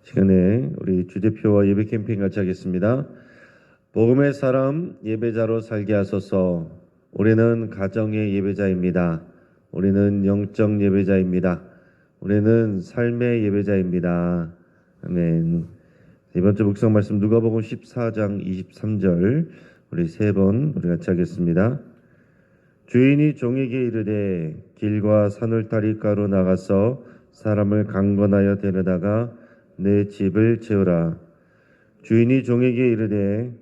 시간에 우리 주대표와 예배 캠페인 같이 하겠습니다. 복음의 사람 예배자로 살게 하소서. 우리는 가정의 예배자입니다. 우리는 영적 예배자입니다. 우리는 삶의 예배자입니다. 아멘. 이번 주 묵상 말씀 누가복음 14장 23절 우리 세 번 우리 같이 하겠습니다. 주인이 종에게 이르되 길과 산울타리가로 나가서 사람을 강권하여 데려다가 내 집을 채우라. 주인이 종에게 이르되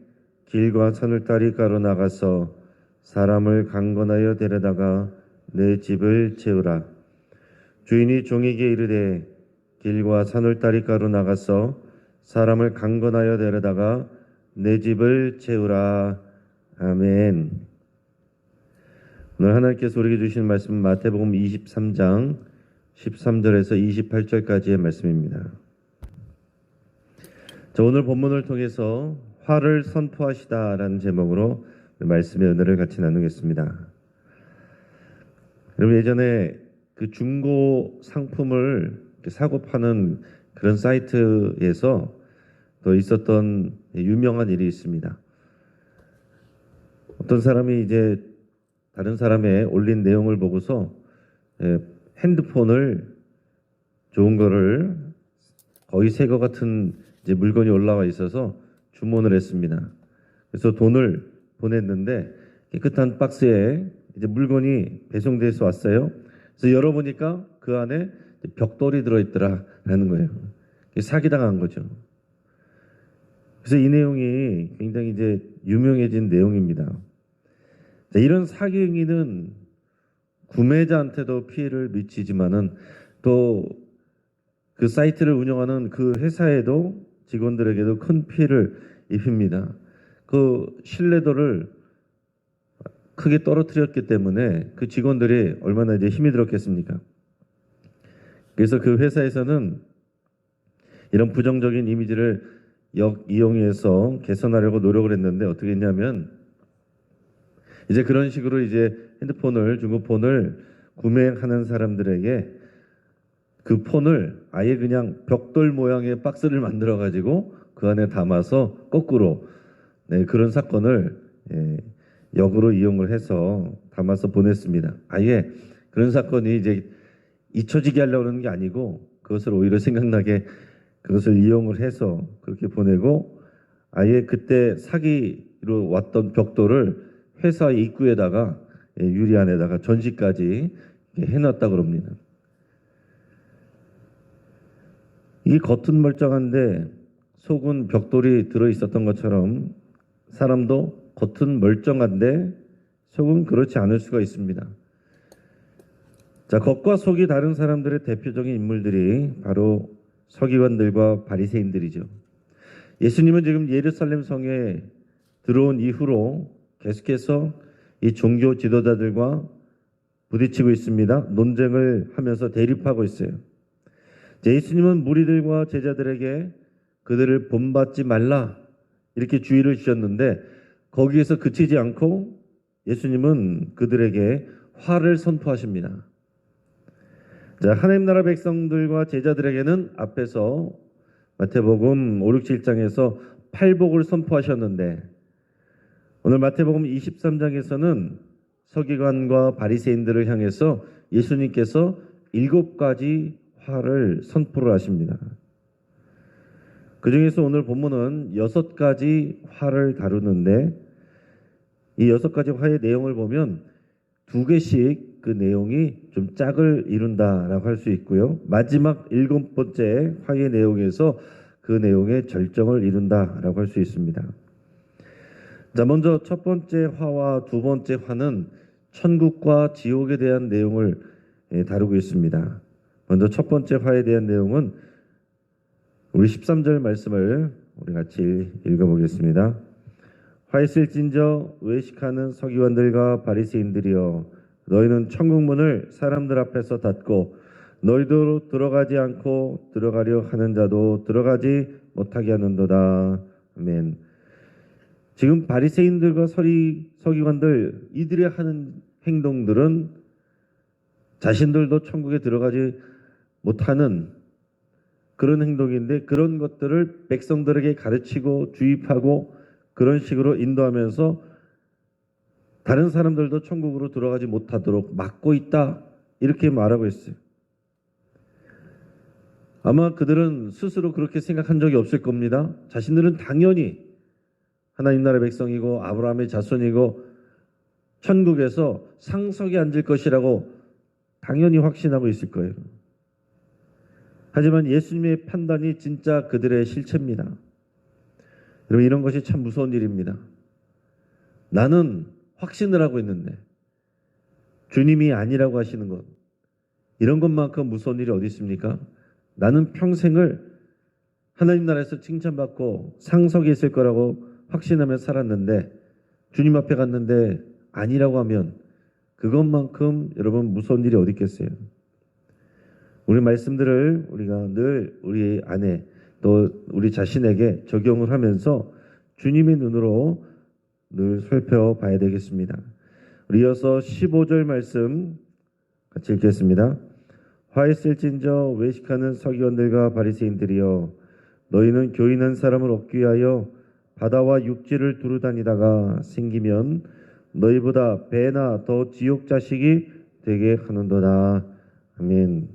길과 산울타리가로 나가서 사람을 강권하여 데려다가 내 집을 채우라. 주인이 종에게 이르되 길과 산울타리가로 나가서 사람을 강권하여 데려다가 내 집을 채우라. 아멘. 오늘 하나님께서 우리에게 주신 말씀은 마태복음 23장 13절에서 28절까지의 말씀입니다. 자, 오늘 본문을 통해서 화를 선포하시다라는 제목으로 말씀의 은혜를 같이 나누겠습니다. 여러분, 예전에 그 중고 상품을 사고 파는 그런 사이트에서 또 있었던 유명한 일이 있습니다. 어떤 사람이 이제 다른 사람의 올린 내용을 보고서 핸드폰을 좋은 거를 거의 새 거 같은 이제 물건이 올라와 있어서 주문을 했습니다. 그래서 돈을 보냈는데 깨끗한 박스에 이제 물건이 배송돼서 왔어요. 그래서 열어보니까 그 안에 벽돌이 들어있더라라는 거예요. 사기당한 거죠. 그래서 이 내용이 굉장히 이제 유명해진 내용입니다. 자, 이런 사기 행위는 구매자한테도 피해를 미치지만은 또 그 사이트를 운영하는 그 회사에도 직원들에게도 큰 피해를 입힙니다. 그 신뢰도를 크게 떨어뜨렸기 때문에 그 직원들이 얼마나 이제 힘이 들었겠습니까? 그래서 그 회사에서는 이런 부정적인 이미지를 이용해서 개선하려고 노력을 했는데 어떻게 했냐면 이제 그런 식으로 이제 핸드폰을 중고폰을 구매하는 사람들에게 그 폰을 아예 그냥 벽돌 모양의 박스를 만들어 가지고 그 안에 담아서 거꾸로 그런 사건을 역으로 이용을 해서 담아서 보냈습니다. 아예 그런 사건이 이제 잊혀지게 하려고 하는 게 아니고 그것을 오히려 생각나게 그것을 이용을 해서 그렇게 보내고 아예 그때 사기로 왔던 벽돌을 회사 입구에다가 유리 안에다가 전시까지 해놨다고 합니다. 이게 겉은 멀쩡한데 속은 벽돌이 들어있었던 것처럼 사람도 겉은 멀쩡한데 속은 그렇지 않을 수가 있습니다. 자, 겉과 속이 다른 사람들의 대표적인 인물들이 바로 서기관들과 바리새인들이죠. 예수님은 지금 예루살렘 성에 들어온 이후로 계속해서 이 종교 지도자들과 부딪히고 있습니다. 논쟁을 하면서 대립하고 있어요. 예수님은 무리들과 제자들에게 그들을 본받지 말라 이렇게 주의를 주셨는데 거기에서 그치지 않고 예수님은 그들에게 화를 선포하십니다. 자, 하나님 나라 백성들과 제자들에게는 앞에서 마태복음 5, 6, 7장에서 팔복을 선포하셨는데 오늘 마태복음 23장에서는 서기관과 바리새인들을 향해서 예수님께서 7가지 화를 선포를 하십니다. 그 중에서 오늘 본문은 6가지 화를 다루는데 이 6가지 화의 내용을 보면 2개씩 그 내용이 좀 짝을 이룬다라고 할 수 있고요. 마지막 7번째 화의 내용에서 그 내용의 절정을 이룬다라고 할 수 있습니다. 자, 먼저 첫 번째 화와 두 번째 화는 천국과 지옥에 대한 내용을 다루고 있습니다. 먼저 첫 번째 화에 대한 내용은 우리 13절 말씀을 우리 같이 읽어보겠습니다. 화 있을진저 외식하는 서기관들과 바리새인들이여 너희는 천국 문을 사람들 앞에서 닫고 너희도 들어가지 않고 들어가려 하는 자도 들어가지 못하게 하는도다. 아멘. 지금 바리새인들과 서기관들 이들이 하는 행동들은 자신들도 천국에 들어가지 못하는 그런 행동인데 그런 것들을 백성들에게 가르치고 주입하고 그런 식으로 인도하면서 다른 사람들도 천국으로 들어가지 못하도록 막고 있다. 이렇게 말하고 있어요. 아마 그들은 스스로 그렇게 생각한 적이 없을 겁니다. 자신들은 당연히 하나님 나라 백성이고 아브라함의 자손이고 천국에서 상석에 앉을 것이라고 당연히 확신하고 있을 거예요. 하지만 예수님의 판단이 진짜 그들의 실체입니다. 여러분, 이런 것이 참 무서운 일입니다. 나는 확신을 하고 있는데 주님이 아니라고 하시는 것, 이런 것만큼 무서운 일이 어디 있습니까? 나는 평생을 하나님 나라에서 칭찬받고 상석에 있을 거라고 확신하며 살았는데 주님 앞에 갔는데 아니라고 하면 그것만큼 여러분 무서운 일이 어디 있겠어요? 우리 말씀들을 우리가 늘 우리 안에 또 우리 자신에게 적용을 하면서 주님의 눈으로 늘 살펴봐야 되겠습니다. 우리 이어서 15절 말씀 같이 읽겠습니다. 화 있을진저 외식하는 서기관들과 바리새인들이여, 너희는 교인한 사람을 얻기 위하여 바다와 육지를 두루 다니다가 생기면 너희보다 배나 더 지옥 자식이 되게 하는도다. 아멘.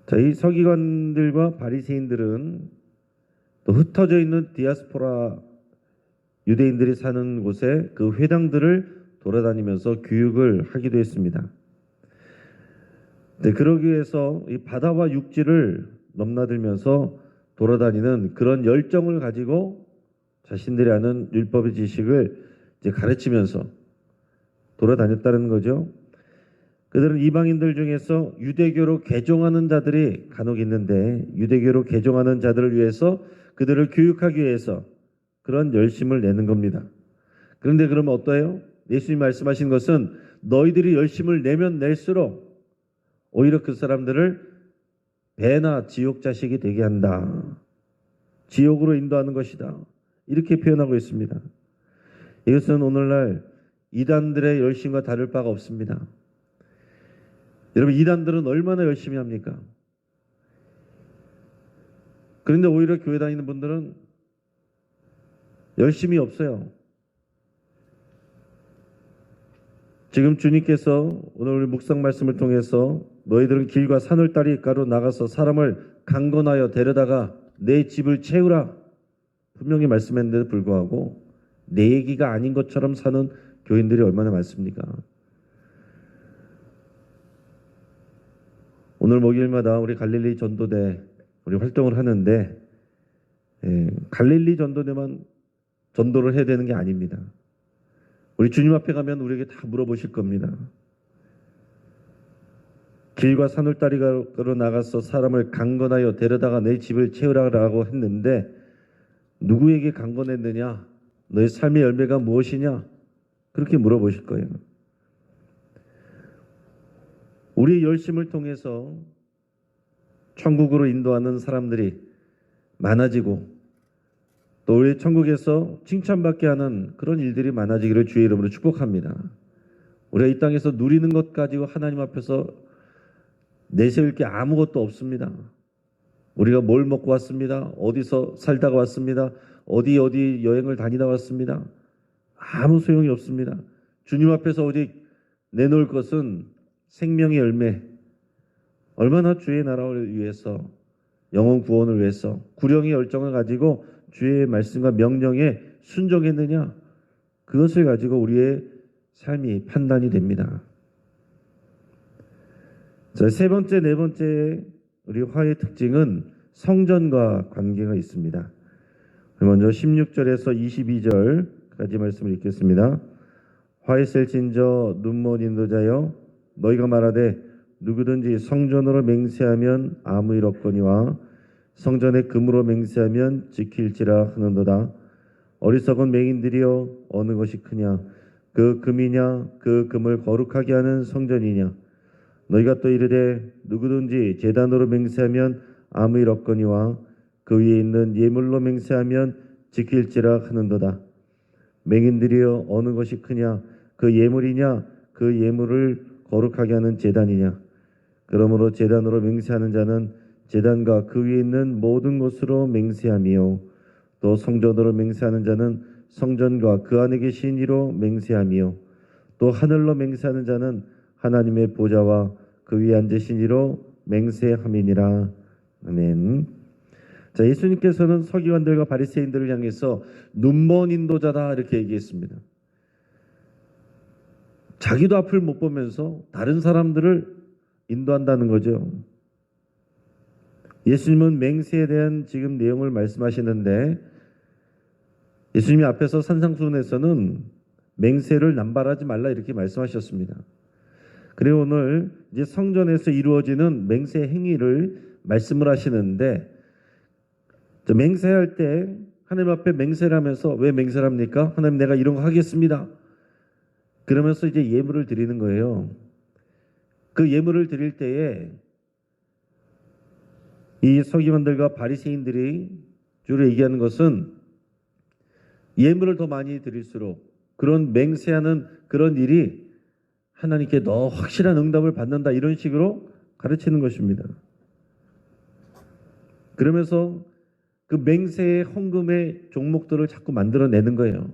자, 이 서기관들과 바리새인들은 또 흩어져 있는 디아스포라 유대인들이 사는 곳에 그 회당들을 돌아다니면서 교육을 하기도 했습니다. 네, 그러기 위해서 이 바다와 육지를 넘나들면서 돌아다니는 그런 열정을 가지고 자신들이 아는 율법의 지식을 이제 가르치면서 돌아다녔다는 거죠. 그들은 이방인들 중에서 유대교로 개종하는 자들이 간혹 있는데 유대교로 개종하는 자들을 위해서 그들을 교육하기 위해서 그런 열심을 내는 겁니다. 그런데 그러면 어떠해요? 예수님 말씀하신 것은 너희들이 열심을 내면 낼수록 오히려 그 사람들을 배나 지옥 자식이 되게 한다. 지옥으로 인도하는 것이다. 이렇게 표현하고 있습니다. 이것은 오늘날 이단들의 열심과 다를 바가 없습니다. 여러분, 이단들은 얼마나 열심히 합니까? 그런데 오히려 교회 다니는 분들은 열심히 없어요. 지금 주님께서 오늘 우리 묵상 말씀을 통해서 너희들은 길과 산울다리가로 나가서 사람을 강건하여 데려다가 내 집을 채우라 분명히 말씀했는데도 불구하고 내 얘기가 아닌 것처럼 사는 교인들이 얼마나 많습니까? 오늘 목요일마다 우리 갈릴리 전도대 우리 활동을 하는데 갈릴리 전도대만 전도를 해야 되는 게 아닙니다. 우리 주님 앞에 가면 우리에게 다 물어보실 겁니다. 길과 산울다리가로 나가서 사람을 강건하여 데려다가 내 집을 채우라고 했는데 누구에게 강건했느냐? 너의 삶의 열매가 무엇이냐? 그렇게 물어보실 거예요. 우리의 열심을 통해서 천국으로 인도하는 사람들이 많아지고 또 우리 천국에서 칭찬받게 하는 그런 일들이 많아지기를 주의 이름으로 축복합니다. 우리가 이 땅에서 누리는 것 가지고 하나님 앞에서 내세울 게 아무것도 없습니다. 우리가 뭘 먹고 왔습니다. 어디서 살다가 왔습니다. 어디 여행을 다니다 왔습니다. 아무 소용이 없습니다. 주님 앞에서 오직 내놓을 것은 생명의 열매, 얼마나 주의 나라를 위해서 영혼 구원을 위해서 구령의 열정을 가지고 주의 말씀과 명령에 순종했느냐, 그것을 가지고 우리의 삶이 판단이 됩니다. 자, 세 번째, 네 번째 우리 화의 특징은 성전과 관계가 있습니다. 먼저 16절에서 22절까지 말씀을 읽겠습니다. 화했을진저 눈먼 인도자여, 너희가 말하되 누구든지 성전으로 맹세하면 아무 일 없거니와 성전의 금으로 맹세하면 지킬지라 하는도다. 어리석은 맹인들이여, 어느 것이 크냐? 그 금이냐? 그 금을 거룩하게 하는 성전이냐? 너희가 또 이르되 누구든지 제단으로 맹세하면 아무 일 없거니와 그 위에 있는 예물로 맹세하면 지킬지라 하는도다. 맹인들이여, 어느 것이 크냐? 그 예물이냐? 그 예물을 거룩하게 하는 제단이냐? 그러므로 제단으로 맹세하는 자는 제단과 그 위에 있는 모든 것으로 맹세하며 또 성전으로 맹세하는 자는 성전과 그 안에 계신 이로 맹세하며 또 하늘로 맹세하는 자는 하나님의 보좌와 그 위에 앉으신 이로 맹세함이니라. 아멘. 자, 예수님께서는 서기관들과 바리새인들을 향해서 눈먼 인도자다 이렇게 얘기했습니다. 자기도 앞을 못 보면서 다른 사람들을 인도한다는 거죠. 예수님은 맹세에 대한 지금 내용을 말씀하시는데 예수님이 앞에서 산상수훈에서는 맹세를 남발하지 말라 이렇게 말씀하셨습니다. 그리고 오늘 이제 성전에서 이루어지는 맹세 행위를 말씀을 하시는데 맹세할 때 하나님 앞에 맹세를 하면서 왜 맹세를 합니까? 하나님 내가 이런 거 하겠습니다. 그러면서 이제 예물을 드리는 거예요. 그 예물을 드릴 때에 이 서기관들과 바리새인들이 주로 얘기하는 것은 예물을 더 많이 드릴수록 그런 맹세하는 그런 일이 하나님께 더 확실한 응답을 받는다 이런 식으로 가르치는 것입니다. 그러면서 그 맹세의 헌금의 종목들을 자꾸 만들어내는 거예요.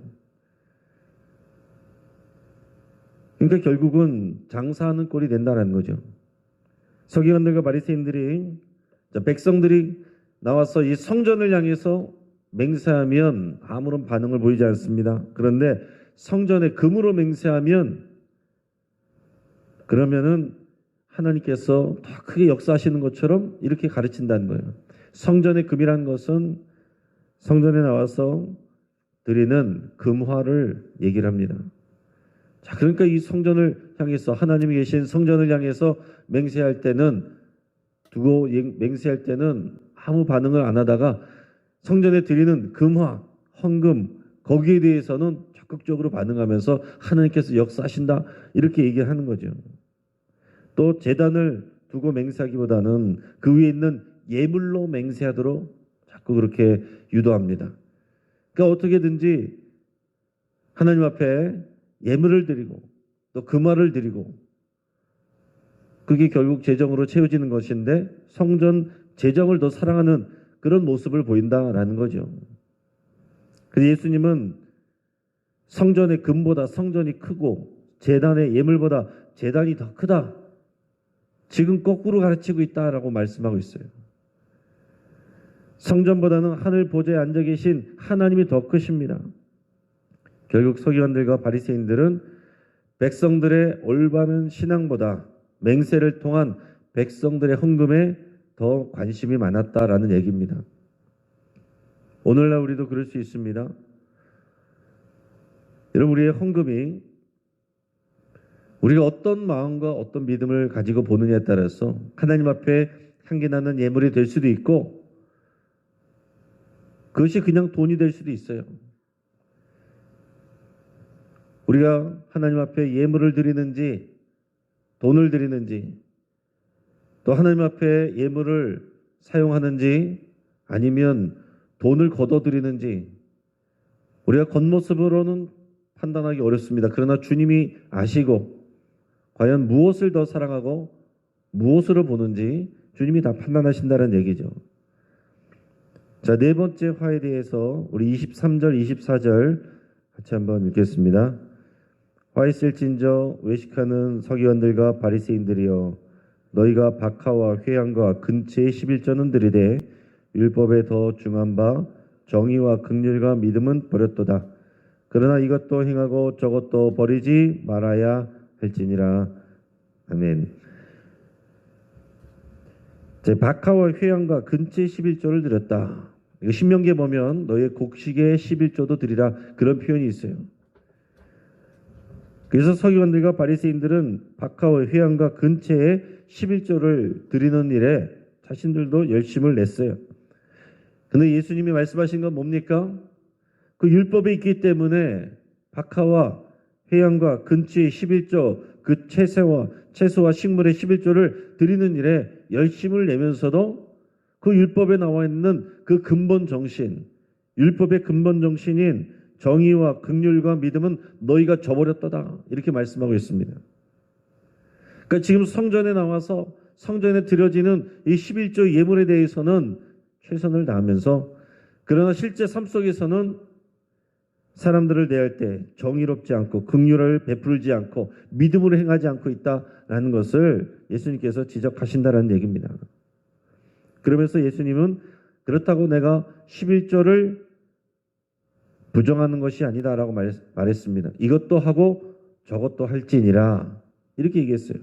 그러니까 결국은 장사하는 꼴이 된다는 거죠. 서기관들과 바리새인들이 백성들이 나와서 이 성전을 향해서 맹세하면 아무런 반응을 보이지 않습니다. 그런데 성전의 금으로 맹세하면 그러면은 하나님께서 더 크게 역사하시는 것처럼 이렇게 가르친다는 거예요. 성전의 금이라는 것은 성전에 나와서 드리는 금화를 얘기를 합니다. 자, 그러니까 이 성전을 향해서 하나님이 계신 성전을 향해서 맹세할 때는 맹세할 때는 아무 반응을 안 하다가 성전에 드리는 금화, 헌금 거기에 대해서는 적극적으로 반응하면서 하나님께서 역사하신다 이렇게 얘기하는 거죠. 또 제단을 두고 맹세하기보다는 그 위에 있는 예물로 맹세하도록 자꾸 그렇게 유도합니다. 그러니까 어떻게든지 하나님 앞에 예물을 드리고 또 금화를 드리고 그게 결국 재정으로 채워지는 것인데 성전 재정을 더 사랑하는 그런 모습을 보인다라는 거죠. 그래서 예수님은 성전의 금보다 성전이 크고 제단의 예물보다 제단이 더 크다. 지금 거꾸로 가르치고 있다라고 말씀하고 있어요. 성전보다는 하늘 보좌에 앉아 계신 하나님이 더 크십니다. 결국 서기관들과 바리새인들은 백성들의 올바른 신앙보다 맹세를 통한 백성들의 헌금에 더 관심이 많았다라는 얘기입니다. 오늘날 우리도 그럴 수 있습니다. 여러분, 우리의 헌금이 우리가 어떤 마음과 어떤 믿음을 가지고 보느냐에 따라서 하나님 앞에 향기나는 예물이 될 수도 있고 그것이 그냥 돈이 될 수도 있어요. 우리가 하나님 앞에 예물을 드리는지 돈을 드리는지 또 하나님 앞에 예물을 사용하는지 아니면 돈을 걷어드리는지 우리가 겉모습으로는 판단하기 어렵습니다. 그러나 주님이 아시고 과연 무엇을 더 사랑하고 무엇으로 보는지 주님이 다 판단하신다는 얘기죠. 자, 네 번째 화에 대해서 우리 23절, 24절 같이 한번 읽겠습니다. 화 있을진저 외식하는 서기관들과 바리새인들이여 너희가 박하와 회양과 근체의 11조는 드리되 율법에 더 중한 바 정의와 긍휼과 믿음은 버렸도다. 그러나 이것도 행하고 저것도 버리지 말아야 할지니라. 아멘. 박하와 회양과 근체의 11조를 드렸다. 이거 신명기에 보면 너의 곡식의 11조도 드리라 그런 표현이 있어요. 그래서 서기관들과 바리새인들은 박하와 회양과 근체의 11조를 드리는 일에 자신들도 열심을 냈어요. 그런데 예수님이 말씀하신 건 뭡니까? 그 율법에 있기 때문에 박하와 회양과 근체의 11조 그 채소와 식물의 11조를 드리는 일에 열심을 내면서도 그 율법에 나와 있는 그 근본 정신, 율법의 근본 정신인 정의와 긍휼과 믿음은 너희가 저버렸다다 이렇게 말씀하고 있습니다. 그러니까 지금 성전에 나와서 성전에 드려지는 이 11조 예물에 대해서는 최선을 다하면서, 그러나 실제 삶 속에서는 사람들을 대할 때 정의롭지 않고 긍휼을 베풀지 않고 믿음으로 행하지 않고 있다라는 것을 예수님께서 지적하신다라는 얘기입니다. 그러면서 예수님은 그렇다고 내가 11조를 부정하는 것이 아니다라고 말했습니다. 이것도 하고 저것도 할지니라, 이렇게 얘기했어요.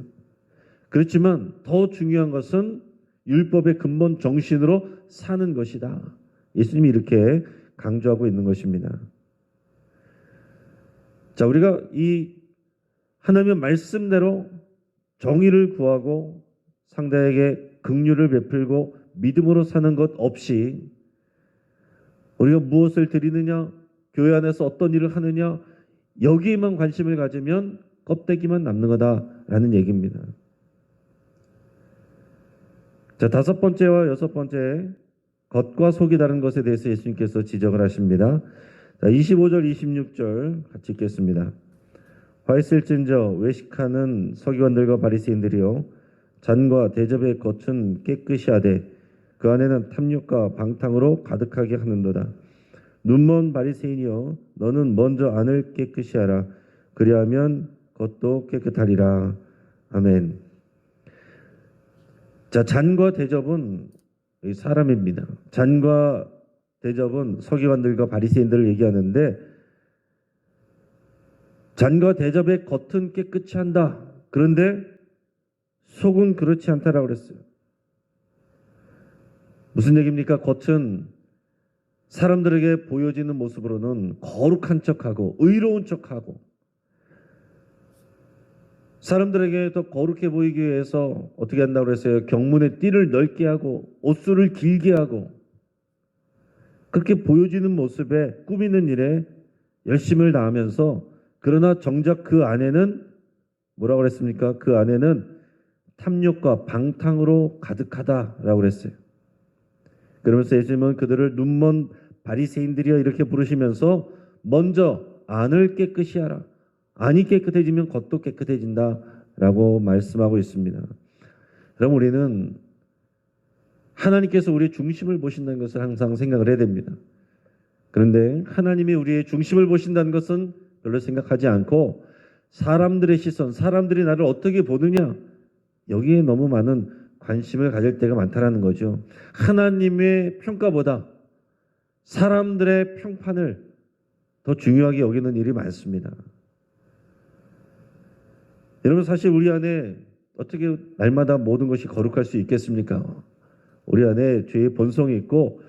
그렇지만 더 중요한 것은 율법의 근본 정신으로 사는 것이다. 예수님이 이렇게 강조하고 있는 것입니다. 자, 우리가 이 하나님의 말씀대로 정의를 구하고 상대에게 긍휼을 베풀고 믿음으로 사는 것 없이 우리가 무엇을 드리느냐, 교회 안에서 어떤 일을 하느냐, 여기에만 관심을 가지면 껍데기만 남는 거다라는 얘기입니다. 자, 5번째와 6번째, 겉과 속이 다른 것에 대해서 예수님께서 지적을 하십니다. 자, 25절 26절 같이 읽겠습니다. 화 있을진저 외식하는 서기관들과 바리새인들이요, 잔과 대접의 겉은 깨끗이 하되 그 안에는 탐욕과 방탕으로 가득하게 하는도다. 눈먼 바리새인이여, 너는 먼저 안을 깨끗이 하라. 그리하면 겉도 깨끗하리라. 아멘. 자, 잔과 대접은 사람입니다. 잔과 대접은 서기관들과 바리새인들을 얘기하는데, 잔과 대접의 겉은 깨끗이 한다. 그런데 속은 그렇지 않다라고 그랬어요. 무슨 얘기입니까? 겉은 사람들에게 보여지는 모습으로는 거룩한 척하고 의로운 척하고, 사람들에게 더 거룩해 보이기 위해서 어떻게 한다고 그랬어요? 경문의 띠를 넓게 하고 옷수를 길게 하고, 그렇게 보여지는 모습에 꾸미는 일에 열심을 다하면서, 그러나 정작 그 안에는 뭐라고 그랬습니까? 그 안에는 탐욕과 방탕으로 가득하다라고 그랬어요. 그러면서 예수님은 그들을 눈먼 바리새인들이여 이렇게 부르시면서 먼저 안을 깨끗이 하라. 안이 깨끗해지면 겉도 깨끗해진다라고 말씀하고 있습니다. 그럼 우리는 하나님께서 우리의 중심을 보신다는 것을 항상 생각을 해야 됩니다. 그런데 하나님이 우리의 중심을 보신다는 것은 별로 생각하지 않고 사람들의 시선, 사람들이 나를 어떻게 보느냐, 여기에 너무 많은 관심을 가질 때가 많다라는 거죠. 하나님의 평가보다 사람들의 평판을 더 중요하게 여기는 일이 많습니다. 여러분, 사실 우리 안에 어떻게 날마다 모든 것이 거룩할 수 있겠습니까? 우리 안에 죄의 본성이 있고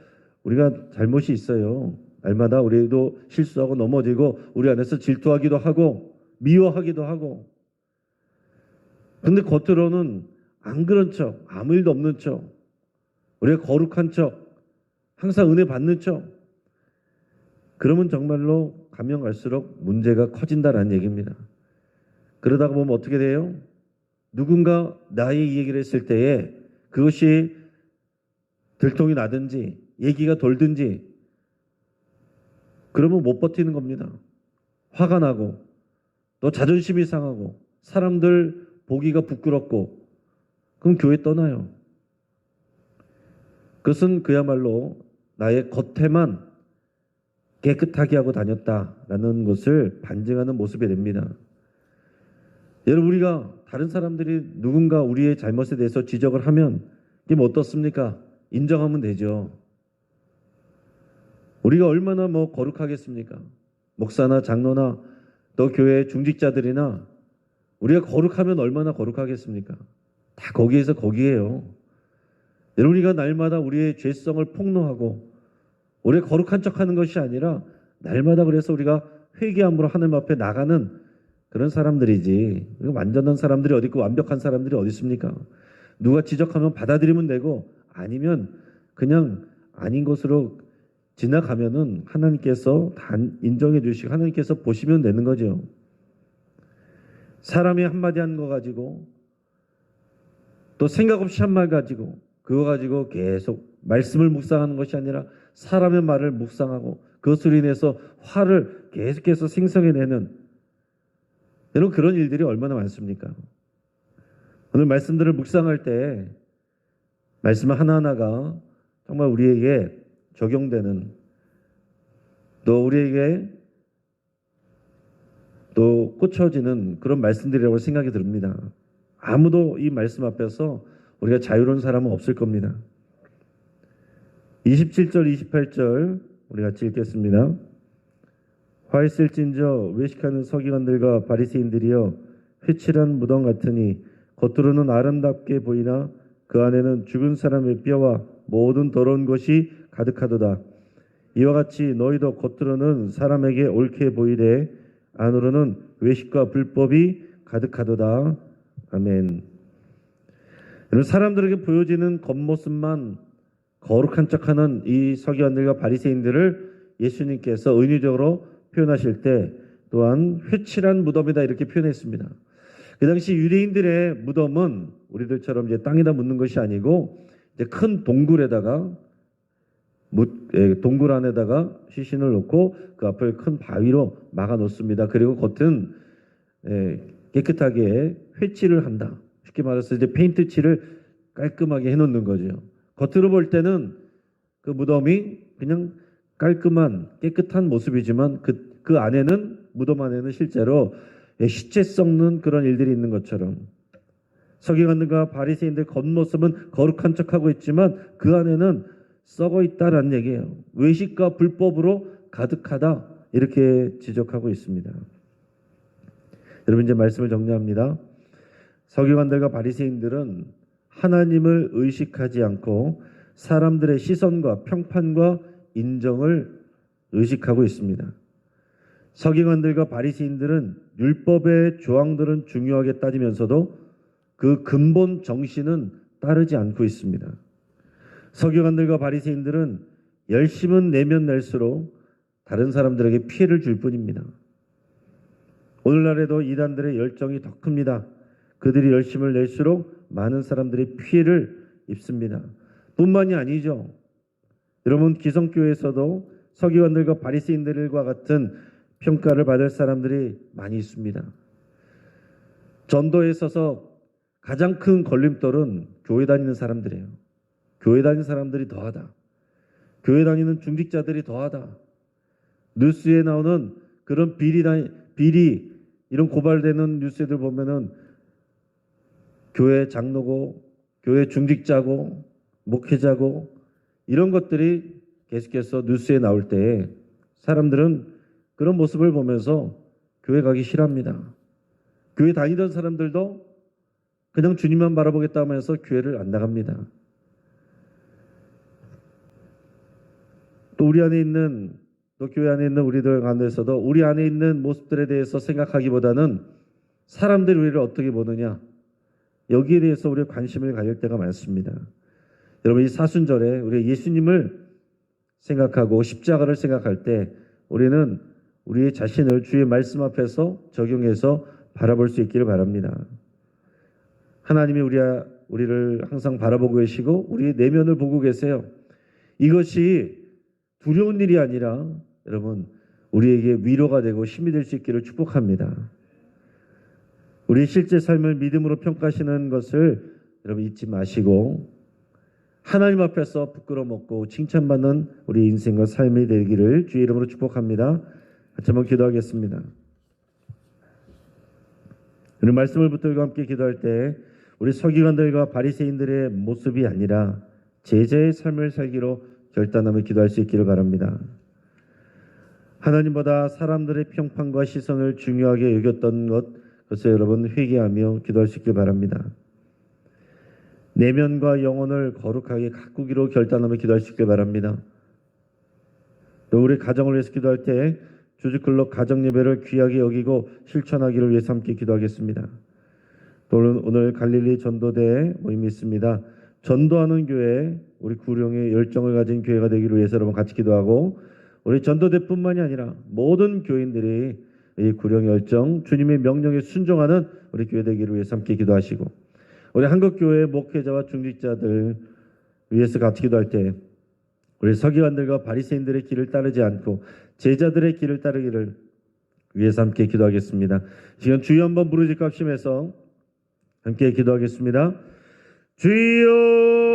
우리가 잘못이 있어요. 날마다 우리도 실수하고 넘어지고 우리 안에서 질투하기도 하고 미워하기도 하고, 근데 겉으로는 안 그런 척, 아무 일도 없는 척, 우리가 거룩한 척, 항상 은혜 받는 척, 그러면 정말로 가면 갈수록 문제가 커진다라는 얘기입니다. 그러다가 보면 어떻게 돼요? 누군가 나의 이 얘기를 했을 때에 그것이 들통이 나든지 얘기가 돌든지, 그러면 못 버티는 겁니다. 화가 나고 또 자존심이 상하고 사람들 보기가 부끄럽고, 그럼 교회 떠나요. 그것은 그야말로 나의 겉에만 깨끗하게 하고 다녔다라는 것을 반증하는 모습이 됩니다. 여러분, 우리가 다른 사람들이 누군가 우리의 잘못에 대해서 지적을 하면 이게 뭐 어떻습니까? 인정하면 되죠. 우리가 얼마나 거룩하겠습니까? 목사나 장로나 또 교회 중직자들이나 우리가 거룩하면 얼마나 거룩하겠습니까? 다 거기에서 거기에요. 여러분, 우리가 날마다 우리의 죄성을 폭로하고 우리가 거룩한 척하는 것이 아니라 날마다 그래서 우리가 회개함으로 하나님 앞에 나가는 그런 사람들이지, 완전한 사람들이 어디 있고 완벽한 사람들이 어디 있습니까? 누가 지적하면 받아들이면 되고, 아니면 그냥 아닌 것으로 지나가면은 하나님께서 다 인정해 주시고 하나님께서 보시면 되는 거죠. 사람이 한마디 하는 거 가지고 또 생각 없이 한 말 가지고 그거 가지고 계속 말씀을 묵상하는 것이 아니라 사람의 말을 묵상하고 그것으로 인해서 화를 계속해서 생성해내는, 여러분, 그런 일들이 얼마나 많습니까? 오늘 말씀들을 묵상할 때 말씀 하나하나가 정말 우리에게 적용되는, 또 우리에게 또 꽂혀지는 그런 말씀들이라고 생각이 듭니다. 아무도 이 말씀 앞에서 우리가 자유로운 사람은 없을 겁니다. 27절 28절 우리 같이 읽겠습니다. 화 있을진저 외식하는 서기관들과 바리새인들이여 회칠한 무덤 같으니 겉으로는 아름답게 보이나 그 안에는 죽은 사람의 뼈와 모든 더러운 것이 가득하도다. 이와 같이 너희도 겉으로는 사람에게 옳게 보이되 안으로는 외식과 불법이 가득하도다. 아멘. 여러분, 사람들에게 보여지는 겉모습만 거룩한 척하는 이 서기관들과 바리새인들을 예수님께서 은유적으로 표현하실 때 또한 회칠한 무덤이다 이렇게 표현했습니다. 그 당시 유대인들의 무덤은 우리들처럼 이제 땅에다 묻는 것이 아니고 이제 큰 동굴에다가 동굴 안에다가 시신을 놓고 그 앞을 큰 바위로 막아 놓습니다. 그리고 겉은 깨끗하게 회칠을 한다. 쉽게 말해서 이제 페인트 칠을 깔끔하게 해놓는 거죠. 겉으로 볼 때는 그 무덤이 그냥 깔끔한 깨끗한 모습이지만 그 안에는, 무덤 안에는 실제로 시체 썩는 그런 일들이 있는 것처럼 서기관들과 바리새인들 겉모습은 거룩한 척하고 있지만 그 안에는 썩어 있다라는 얘기예요. 외식과 불법으로 가득하다 이렇게 지적하고 있습니다. 여러분, 이제 말씀을 정리합니다. 서기관들과 바리새인들은 하나님을 의식하지 않고 사람들의 시선과 평판과 인정을 의식하고 있습니다. 서기관들과 바리새인들은 율법의 조항들은 중요하게 따지면서도 그 근본 정신은 따르지 않고 있습니다. 서기관들과 바리새인들은 열심은 내면 낼수록 다른 사람들에게 피해를 줄 뿐입니다. 오늘날에도 이단들의 열정이 더 큽니다. 그들이 열심을 낼수록 많은 사람들이 피해를 입습니다. 뿐만이 아니죠. 여러분, 기성교회에서도 서기관들과 바리새인들과 같은 평가를 받을 사람들이 많이 있습니다. 전도에 있어서 가장 큰 걸림돌은 교회 다니는 사람들이에요. 교회 다니는 사람들이 더하다. 교회 다니는 중직자들이 더하다. 뉴스에 나오는 그런 비리 이런 고발되는 뉴스들 보면은 교회 장로고 교회 중직자고 목회자고 이런 것들이 계속해서 뉴스에 나올 때 사람들은 그런 모습을 보면서 교회 가기 싫어합니다. 교회 다니던 사람들도 그냥 주님만 바라보겠다 하면서 교회를 안 나갑니다. 또 교회 안에 있는 우리들 가운데서도 우리 안에 있는 모습들에 대해서 생각하기보다는 사람들이 우리를 어떻게 보느냐, 여기에 대해서 우리가 관심을 가질 때가 많습니다. 여러분, 이 사순절에 우리 예수님을 생각하고 십자가를 생각할 때 우리는 우리의 자신을 주의 말씀 앞에서 적용해서 바라볼 수 있기를 바랍니다. 하나님이 우리를 항상 바라보고 계시고 우리의 내면을 보고 계세요. 이것이 두려운 일이 아니라 여러분, 우리에게 위로가 되고 힘이 될 수 있기를 축복합니다. 우리 실제 삶을 믿음으로 평가하시는 것을 여러분 잊지 마시고 하나님 앞에서 부끄러움 없고 칭찬받는 우리 인생과 삶이 되기를 주의 이름으로 축복합니다. 같이 한번 기도하겠습니다. 오늘 말씀을 붙들고 함께 기도할 때 우리 서기관들과 바리새인들의 모습이 아니라 제자의 삶을 살기로 결단하며 기도할 수 있기를 바랍니다. 하나님보다 사람들의 평판과 시선을 중요하게 여겼던 그것을 여러분 회개하며 기도할 수 있기를 바랍니다. 내면과 영혼을 거룩하게 가꾸기로 결단하며 기도할 수 있기를 바랍니다. 또 우리 가정을 위해서 기도할 때 주주클럽 가정예배를 귀하게 여기고 실천하기를 위해서 함께 기도하겠습니다. 또 오늘 갈릴리 전도대 모임이 있습니다. 전도하는 교회, 우리 구룡의 열정을 가진 교회가 되기를 위해서 여러분 같이 기도하고 우리 전도대뿐만이 아니라 모든 교인들이 이 구룡의 열정, 주님의 명령에 순종하는 우리 교회 되기를 위해서 함께 기도하시고 우리 한국교회 목회자와 중직자들 위해서 같이 기도할 때 우리 서기관들과 바리새인들의 길을 따르지 않고 제자들의 길을 따르기를 위해서 함께 기도하겠습니다. 지금 주여 한번 부르짖고 합심해서 함께 기도하겠습니다. 주여